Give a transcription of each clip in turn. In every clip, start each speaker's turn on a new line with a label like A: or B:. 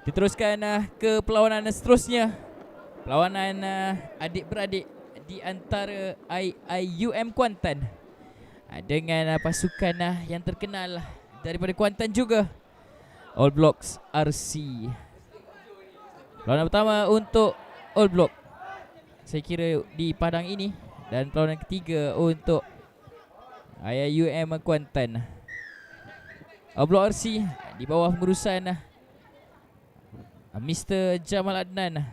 A: Diteruskan ke perlawanan seterusnya. Perlawanan adik-beradik di antara IIUM Kuantan dengan pasukan yang terkenal daripada Kuantan juga, All Blocks RC. Perlawanan pertama untuk All Block, saya kira di padang ini, dan perlawanan ketiga untuk IIUM Kuantan. All Block RC di bawah pengurusan Mr. Jamal Adnan,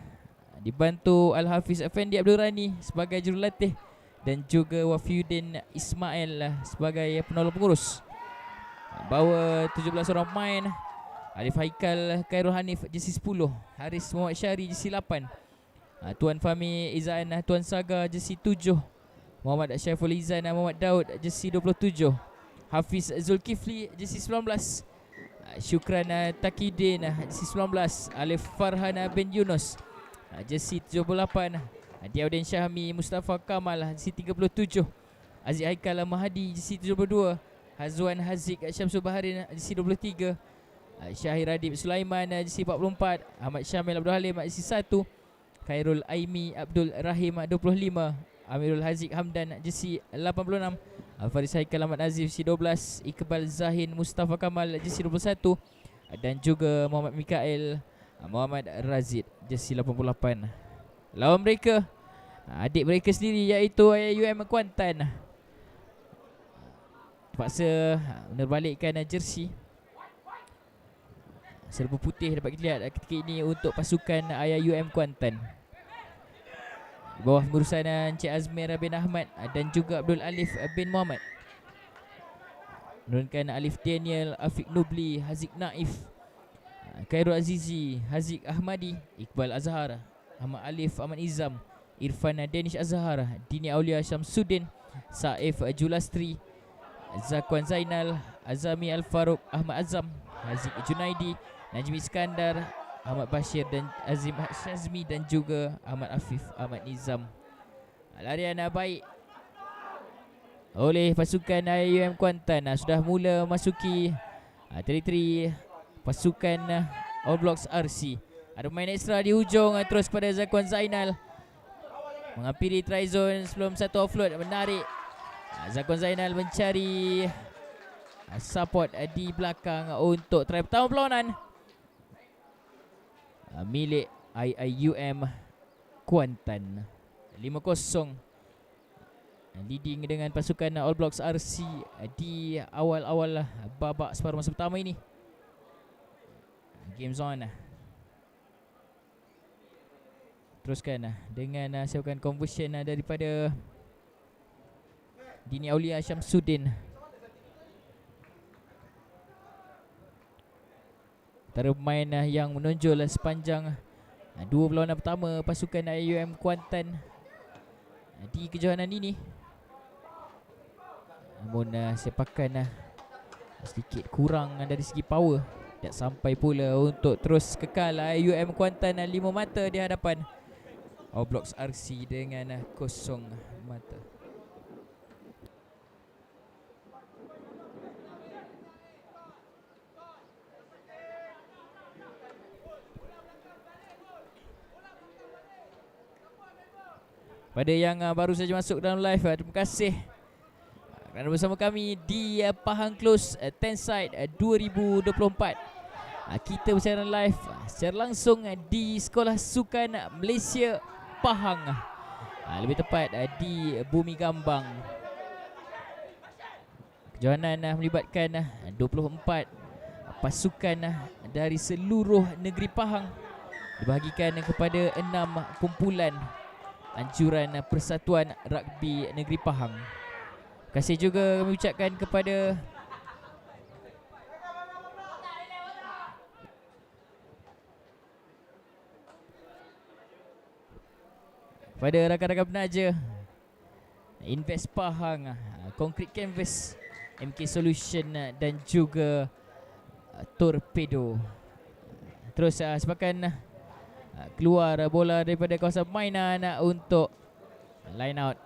A: dibantu Al-Hafiz Effendi Abdul Rani sebagai jurulatih dan juga Wafiuddin Ismail sebagai penolong pengurus. Bawa 17 orang pemain: Alif Haikal Khairul Hanif jersey 10, Haris Muhammad Syari jersey 8, Tuan Fahmi Izan Tuan Saga jersey 7, Muhammad Syaiful Izan Muhammad Daud jersey 27, Hafiz Zulkifli jersey 19, Syukran Takidin jersey 19, Alif Farhan bin Yunus jersey 78, Diaudin Syahmi Mustafa Kamal jersey 37, Aziz Haikal Mahadi jersey 72, Hazwan Haziq Syamsul Baharin jersey 23, Syahir Adib Sulaiman jersey 44, Ahmad Syamil Abdul Halim jersey 1, Khairul Aimi Abdul Rahim 25, Amirul Haziq Hamdan jersey 86, Faris Haikal Ahmad Nazif jersey 12, Iqbal Zahin Mustafa Kamal jersey 21, dan juga Muhammad Mikael Muhammad Razid jersey 88. Lawan mereka adik mereka sendiri, iaitu IIUM Kuantan, terpaksa menerbalikkan jersey serba putih dapat kita lihat ketika ini untuk pasukan IIUM Kuantan di bawah pengurusan Encik Azmir bin Ahmad dan juga Abdul Alif bin Muhammad. Menurunkan Alif Daniel, Afiq Nubli, Haziq Naif, Khairul Azizi, Haziq Ahmadi, Iqbal Azhar, Ahmad Alif, Ahmad Izam, Irfan Danish Azhar, Dini Aulia Syamsuddin, Saif Julastri, Zakwan Zainal, Azami Al-Faruq, Ahmad Azam, Haziq Junaidi, Najmi Iskandar, Ahmad Bashir dan Azim Syazmi, dan juga Ahmad Afif Ahmad Nizam. Larian baik oleh pasukan IIUM Kuantan, sudah mula masuki teritori pasukan All Blocks RC. Ada main ekstra di hujung, terus pada Zakwan Zainal menghampiri try zone sebelum satu offload menarik. Zakwan Zainal mencari support di belakang untuk try pertama perlawanan milik IIUM Kuantan. 5-0 leading dengan pasukan All Blocks RC di awal-awal babak separuh masa pertama ini. Games on. Teruskan dengan sewakan conversion daripada Dini Aulia Syamsuddin. Antara pemain yang menonjol sepanjang dua perlawanan pertama pasukan IIUM Kuantan di kejohanan ini. Namun sepakan sedikit kurang dari segi power, tak sampai pula untuk terus kekal IIUM Kuantan 5 mata di hadapan All Blocks RC dengan 0 mata. Pada yang baru saja masuk dalam live, terima kasih kerana bersama kami di Pahang Close Tenside 2024. Kita bersiaran live secara langsung di Sekolah Sukan Malaysia Pahang, lebih tepat di Bumi Gambang. Kejohanan melibatkan 24 pasukan dari seluruh negeri Pahang, dibahagikan kepada 6 kumpulan anjuran Persatuan Rugby Negeri Pahang. Terima kasih juga kami ucapkan kepada rakan-rakan penaja Invest Pahang, Concrete Canvas, MK Solution dan juga Torpedo. Terus sepakan keluar bola daripada kawasan permainan untuk line out.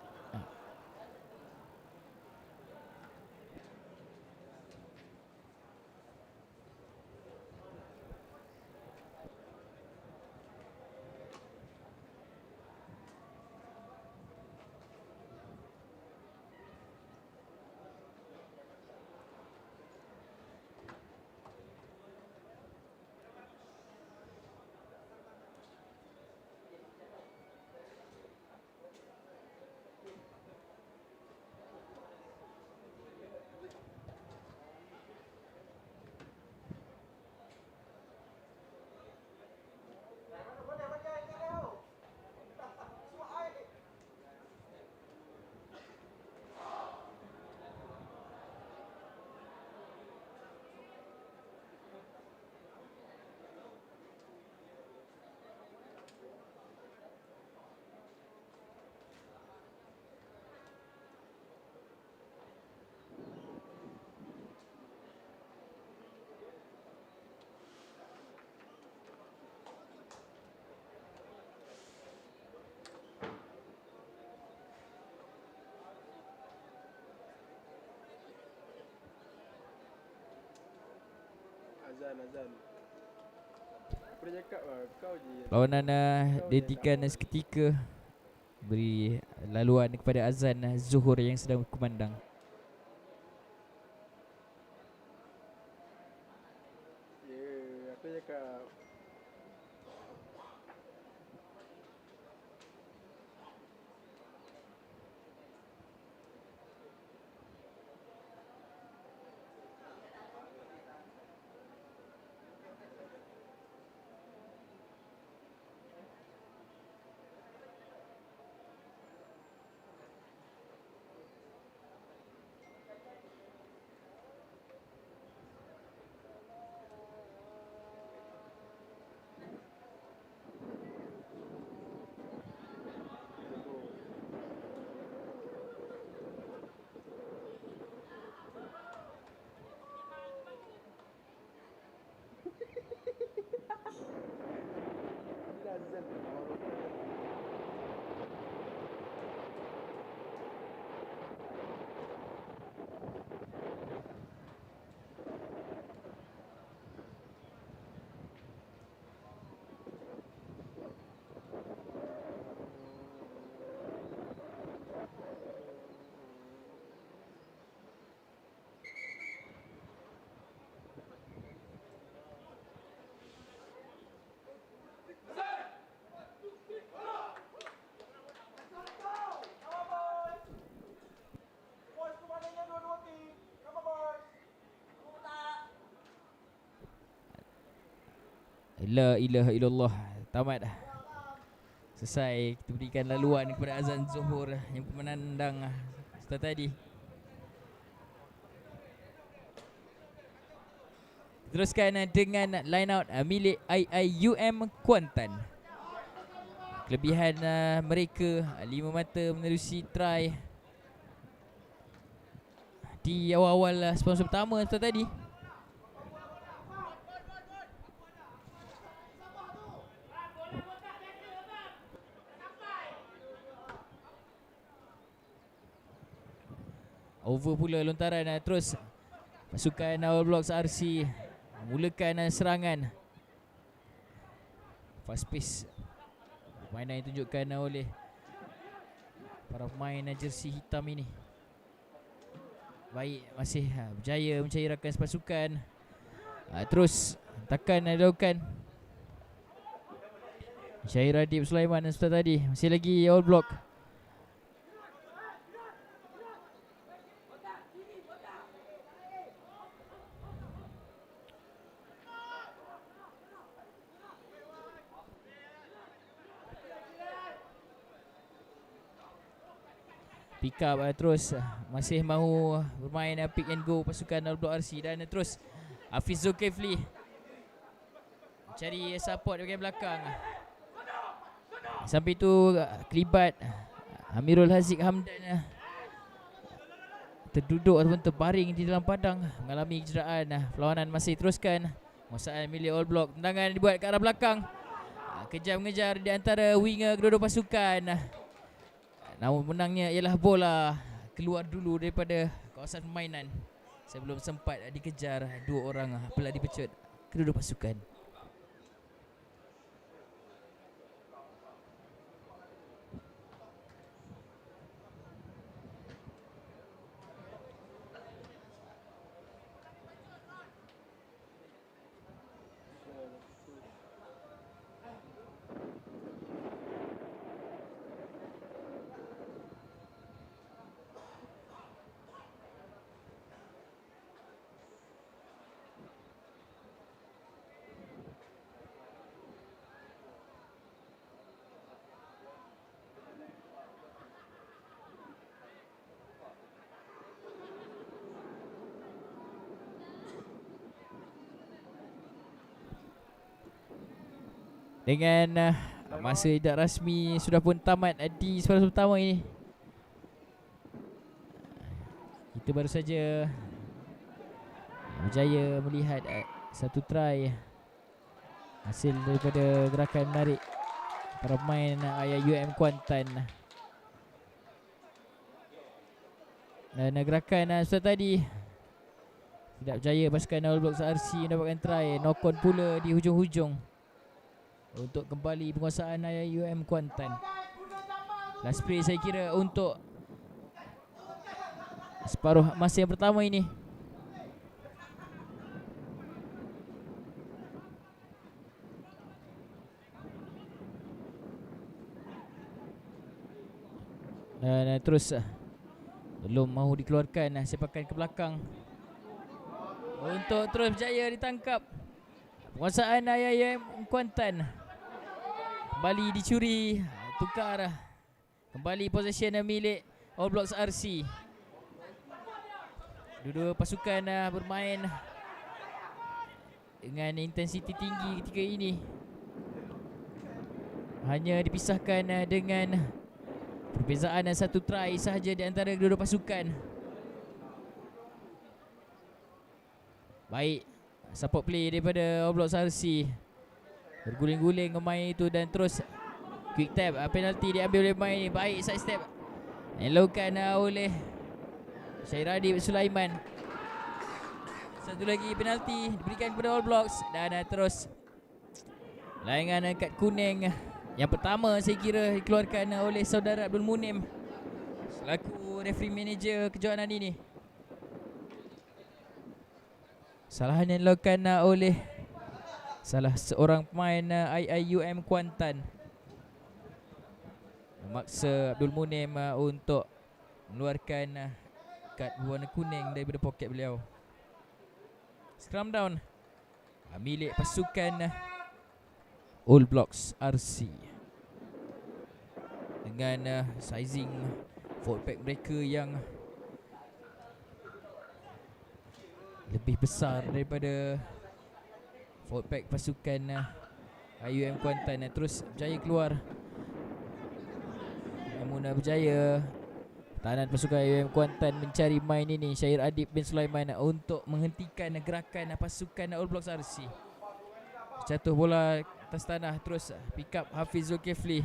A: Perlawanan dihentikan seketika, beri laluan kepada azan zuhur yang sedang berkumandang. La ilaha illallah. Tamat dah. Selesai. Kita berikan laluan kepada azan zuhur yang menandang setelah tadi. Teruskan dengan line out milik IIUM Kuantan. Kelebihan mereka 5 mata menerusi try di awal-awal sponsor pertama setelah tadi. Over pula lontaran terus pasukan All Blocks RC mulakan serangan. Fast pace permainan yang ditunjukkan oleh para pemain jersey hitam ini. Baik, masih berjaya mencairkan pasukan. Terus takan dilakukan Syahir Adib Sulaiman dan setelah tadi. Masih lagi All Block. Pick up terus masih mahu bermain pick and go pasukan All Block RC. Dan terus Hafiz Zulkifli cari support bahagian belakang. Sampai itu kelibat Amirul Haziq Hamdan terduduk ataupun terbaring di dalam padang mengalami kecederaan. Perlawanan masih teruskan. Menguasaan milik All Block. Tendangan dibuat ke arah belakang. Kejar mengejar di antara winger kedua-dua pasukan. Namun menangnya ialah bola keluar dulu daripada kawasan permainan sebelum sempat dikejar dua orang pelari pecut kedua-dua pasukan. Dengan masa tidak rasmi sudah pun tamat di separuh pertama ini. Kita baru saja berjaya melihat satu try hasil daripada gerakan menarik para pemain IIUM Kuantan. Dan gerakan sudah tadi Tidak berjaya pasukan All Blocks RC mendapatkan try. Knock on pula di hujung-hujung untuk kembali penguasaan IIUM Kuantan. Last play saya kira untuk separuh masa yang pertama ini. Dan terus belum mahu dikeluarkan sepakan ke belakang untuk terus berjaya ditangkap. Penguasaan IIM Kuantan kembali dicuri, tukar kembali possession milik All Blocks RC. Dua-dua pasukan bermain dengan intensiti tinggi ketika ini. Hanya dipisahkan dengan perbezaan satu try sahaja di antara kedua-dua pasukan. Baik, support play daripada All Blocks RC. Berguling-guling pemain itu dan terus quick tap. Penalti diambil oleh pemain ini. Baik, side step dilakukan oleh Syairadi Sulaiman. Satu lagi penalti diberikan kepada All Blocks. Dan terus layangan kad kuning yang pertama saya kira dikeluarkan oleh saudara Abdul Munim selaku referee manager kejohanan ini. Kesalahan yang dilakukan oleh salah seorang pemain IIUM Kuantan memaksa Abdul Munim untuk mengeluarkan kad berwarna kuning daripada poket beliau. Scrum down milik pasukan All Blocks RC dengan sizing forward pack mereka yang lebih besar daripada forward pack pasukan IUM Kuantan. Terus berjaya keluar, namun berjaya tahanan pasukan IUM Kuantan mencari main ini Syair Adib bin Sulaiman untuk menghentikan gerakan pasukan All Blocks RC. Jatuh bola atas tanah, terus pick up Hafiz Zulkifli.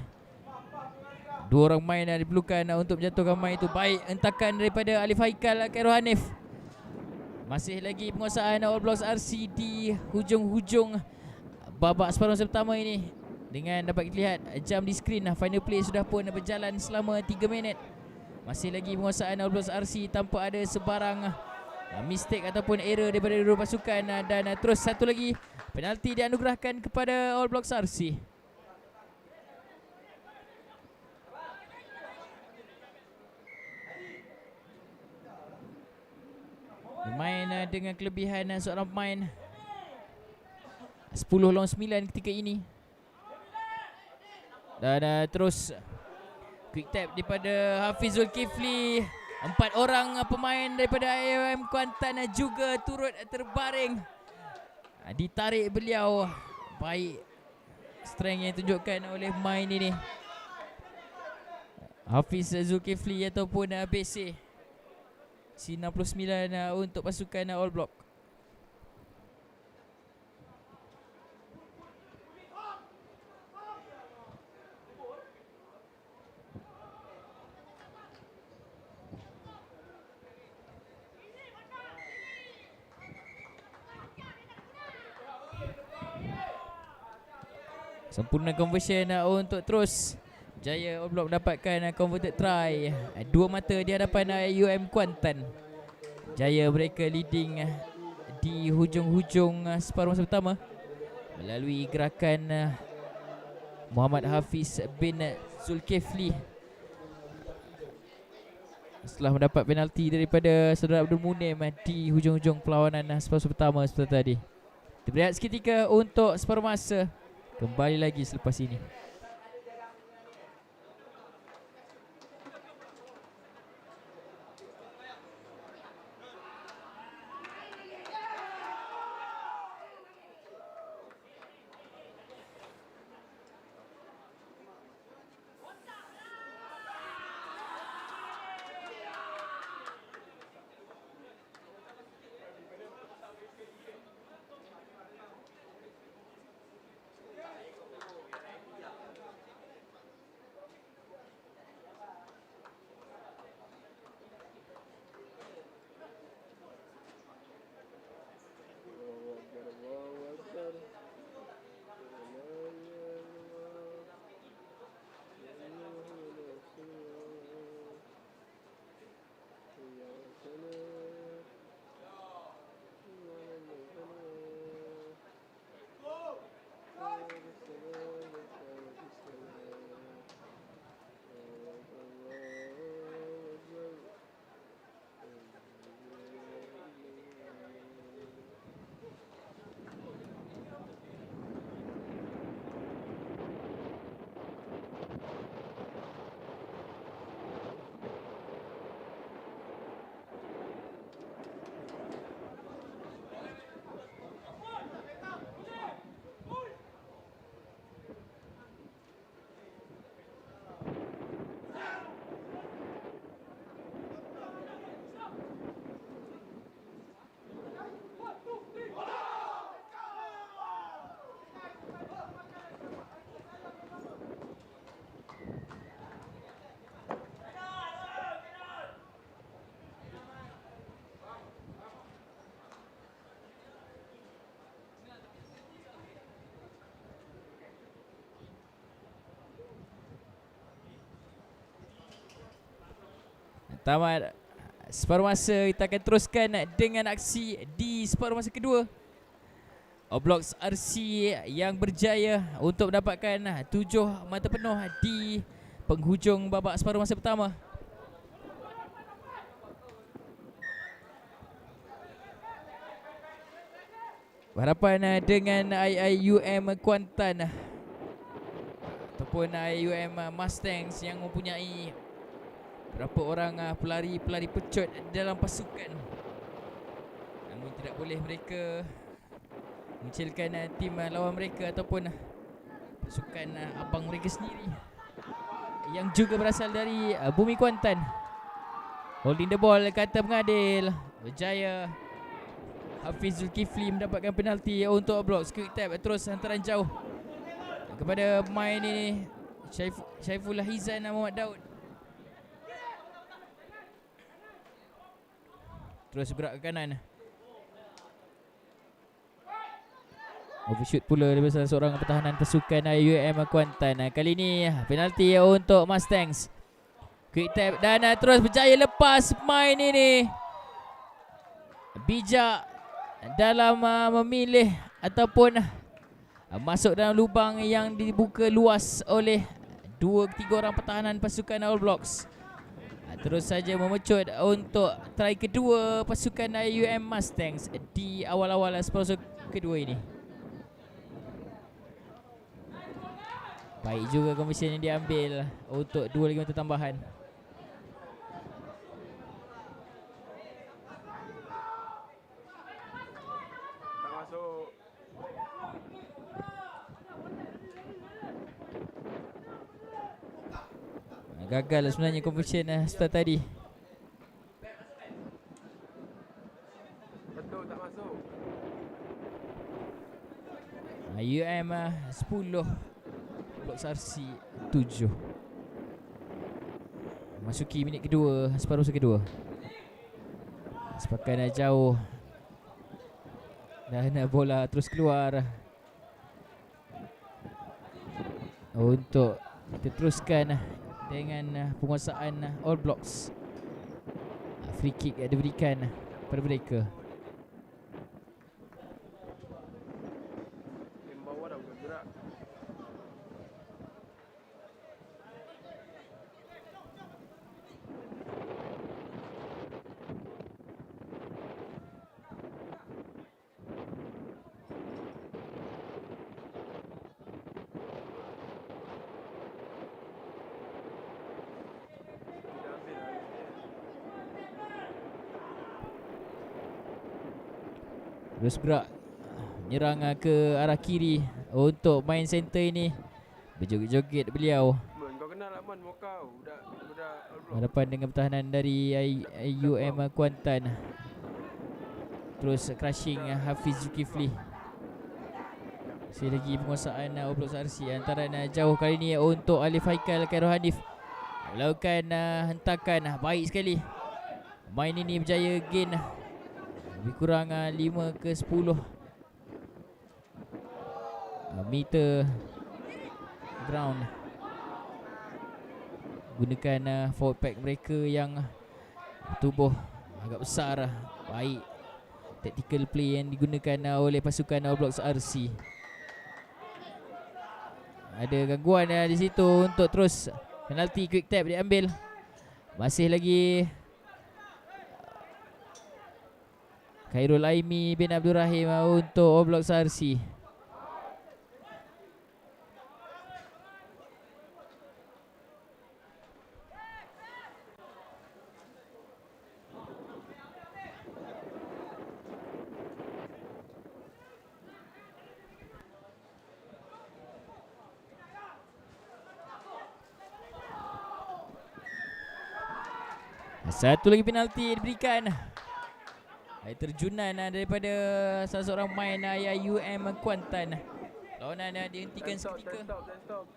A: Dua orang main diperlukan untuk menjatuhkan main itu. Baik, hentakan daripada Alif Haikal Khairul Hanif. Masih lagi penguasaan All Blocks RC di hujung-hujung babak separuh masa pertama ini. Dengan dapat dilihat jam di skrin, final play sudah pun berjalan selama 3 minit. Masih lagi penguasaan All Blocks RC tanpa ada sebarang mistake ataupun error daripada dua pasukan. Dan terus satu lagi penalti dianugerahkan kepada All Blocks RC. Bermain dengan kelebihan seorang pemain 10 lawan 9 ketika ini. Dan terus quick tap daripada Hafiz Zulkifli. 4 orang pemain daripada IIM Kuantan juga turut terbaring. Ditarik beliau. Baik strength yang ditunjukkan oleh pemain ini, Hafiz Zulkifli ataupun BC. C69 untuk pasukan All Block. Sempurna conversion untuk terus jaya All Block dapatkan converted try. Dua mata di hadapan IUM Kuantan. Jaya mereka leading di hujung-hujung separuh masa pertama melalui gerakan Muhammad Hafiz bin Zulkifli setelah mendapat penalti daripada saudara Abdul Munim di hujung-hujung perlawanan separuh masa pertama seperti tadi. Kita berehat seketika untuk separuh masa. Kembali lagi selepas ini. Tamat separuh masa, kita akan teruskan dengan aksi di separuh masa kedua. All Blocks RC yang berjaya untuk mendapatkan 7 mata penuh di penghujung babak separuh masa pertama. Berhadapan dengan IIUM Kuantan ataupun IIUM Mustangs yang mempunyai berapa orang pelari-pelari pecut dalam pasukan. Namun tidak boleh mereka mengecilkan tim lawan mereka ataupun pasukan abang mereka sendiri yang juga berasal dari Bumi Kuantan. Holding the ball kata pengadil, berjaya Hafiz Zulkifli mendapatkan penalti untuk All Blocks. Quick tap terus hantaran jauh kepada pemain ini Syaifullah Hizan Muhammad Daud. Terus bergerak ke kanan. Overshoot pula daripada salah seorang pertahanan pasukan IUM Kuantan. Kali ini penalti untuk Mustangs. Quick tap dan terus berjaya lepas main ini. Bijak dalam memilih ataupun masuk dalam lubang yang dibuka luas oleh 2-3 orang pertahanan pasukan All Blocks. Terus saja memecut untuk try kedua pasukan IUM Mustangs di awal-awal separuh kedua ini. Baik juga komisen yang diambil untuk 2 lagi mata tambahan. Gagal sebenarnya conversion start tadi.
B: Betul tak masuk.
A: UM 10, Blocks RC 7. Masuki minit kedua, separuh kedua. Sepakan jauh. Dan bola terus keluar. Untuk kita teruskan dengan penguasaan All Blocks. Free kick diberikan pada mereka.
B: Tim bawah dah bergerak.
A: Terus gerak menyerang ke arah kiri untuk main center ini. Berjoget-joget beliau.
B: Kau kenal tak Man Mokau? Budak All Blocks.
A: Hadapan dengan pertahanan dari IUM Kuantan. Terus crushing Hafiz Zulkifli. Sekali lagi penguasaan All Blocks RC. Hantaran jauh kali ini untuk Alif Haikal Khairul Hanif. Melakukan hentakan baik sekali. Main ini berjaya gain lebih kurang 5 ke 10 meter ground. Gunakan forward pack mereka yang tubuh agak besar. Baik tactical play yang digunakan oleh pasukan All Blocks RC. Ada gangguan di situ untuk terus penalti quick tap diambil. Masih lagi Khairul Aimi bin Abdul Rahim untuk All Blocks RC. Satu lagi penalti diberikan. Terjunan daripada salah seorang pemain IUM Kuantan. Lawanan dihentikan seketika.
B: Stop.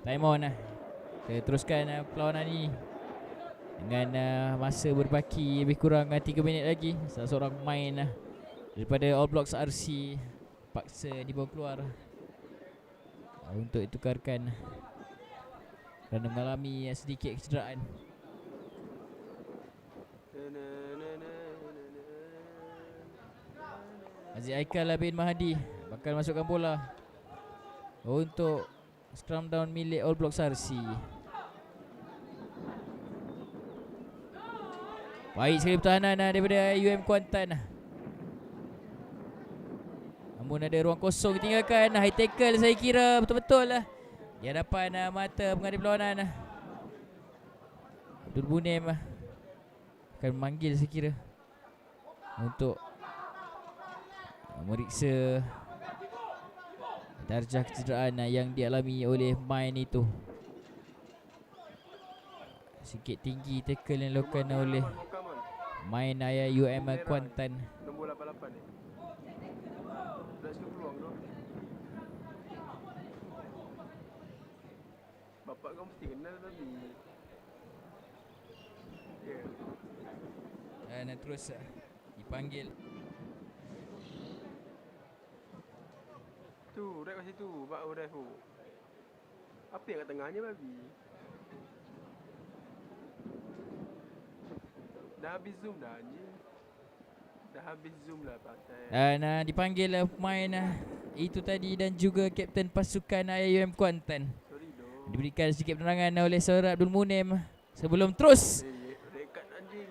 A: Time on lah. Kita teruskan perlawanan ini dengan masa berbaki lebih kurang 3 minit lagi. Salah seorang pemain daripada All Blocks RC paksa dibawa keluar untuk ditukarkan kerana mengalami sedikit kecederaan. Aziz Aikal bin Mahdi bakal masukkan bola untuk scrum down milik All Blocks RC. Baik sekali pertahanan daripada UM Kuantan. Namun ada ruang kosong ditinggalkan. High tackle saya kira betul-betul lah di hadapan mata pengadil perlawanan. Abdul Bunim akan memanggil saya kira untuk meriksa darjah kecederaan yang dialami oleh pemain itu. Sikit tinggi tackle yang dilakukan oleh main UM Kuantan.
B: Nombor 88 ni. Dah suka peluang tu. Bapak kau mesti kenal tapi. Ya.
A: Dan terus dipanggil.
B: Tu, rek kat situ, bak ref tu. Apa yang kat tengahnya babi? Dah habis zoom dah anjing. Dah habis zoom lah pakai.
A: Dan dipanggil pemain itu tadi dan juga kapten pasukan UM Kuantan.
B: Sorry doh.
A: Diberikan sedikit penerangan oleh saudara Abdul Munim sebelum terus
B: Red card anjing.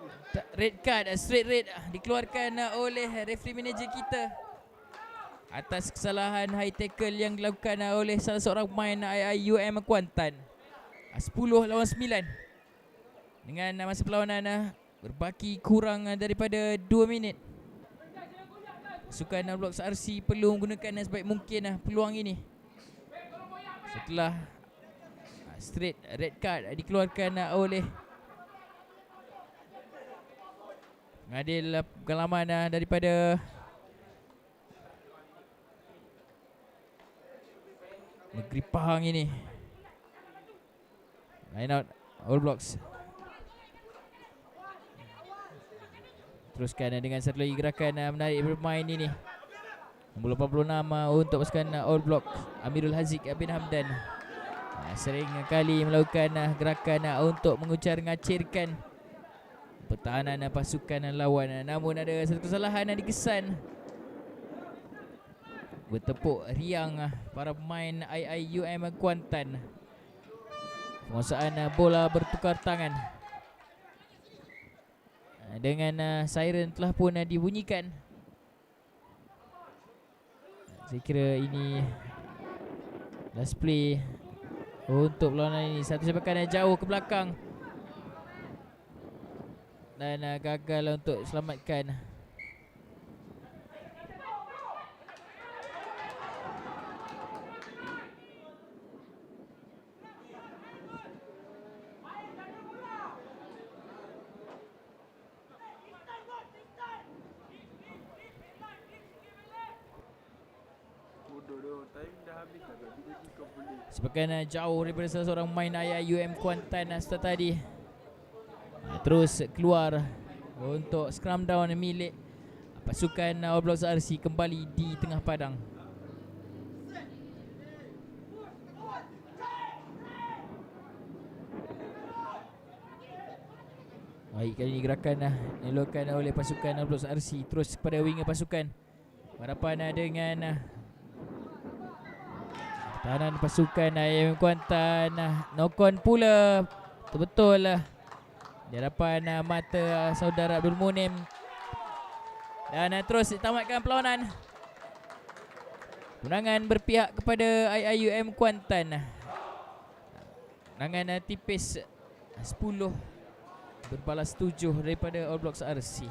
A: red card, straight red dikeluarkan oleh referee manager kita atas kesalahan high tackle yang dilakukan oleh salah seorang pemain UM Kuantan. 10 lawan 9 dengan masa perlawanan berbaki kurang daripada 2 minit. Pasukan Blocks RC perlu menggunakan sebaik mungkin peluang ini setelah straight red card dikeluarkan oleh pengadil pengalaman daripada negeri Pahang ini. Line out All Blocks. Teruskan dengan satu lagi gerakan menarik bermain ini. Nombor 86 untuk pasukan All Block Amirul Haziq bin Hamdan. Sering kali melakukan gerakan untuk mengucar-ngacirkan pertahanan pasukan lawan. Namun ada satu kesalahan yang dikesan. Bertepuk riang para pemain IIUM Kuantan. Penguasaan bola bertukar tangan. Dengan siren telah pun dibunyikan. Saya kira ini last play untuk perlawanan ini. Satu sepakan jauh ke belakang dan gagal untuk selamatkan. Sepakan jauh daripada salah seorang pemain IIUM Kuantan setelah tadi. Terus keluar untuk scrum down milik pasukan All Blocks RC kembali di tengah padang. Baik, kali ini gerakan dilakukan oleh pasukan All Blocks RC. Terus kepada winger pasukan. Hadapan dengan tahanan pasukan IIM Kuantan. Nokon pula betul-betul di hadapan mata saudara Abdul Munim. Dan terus ditamatkan perlawanan. Kemenangan berpihak kepada IIUM Kuantan. Kemenangan tipis 10 berbalas 7 daripada All Blocks RC.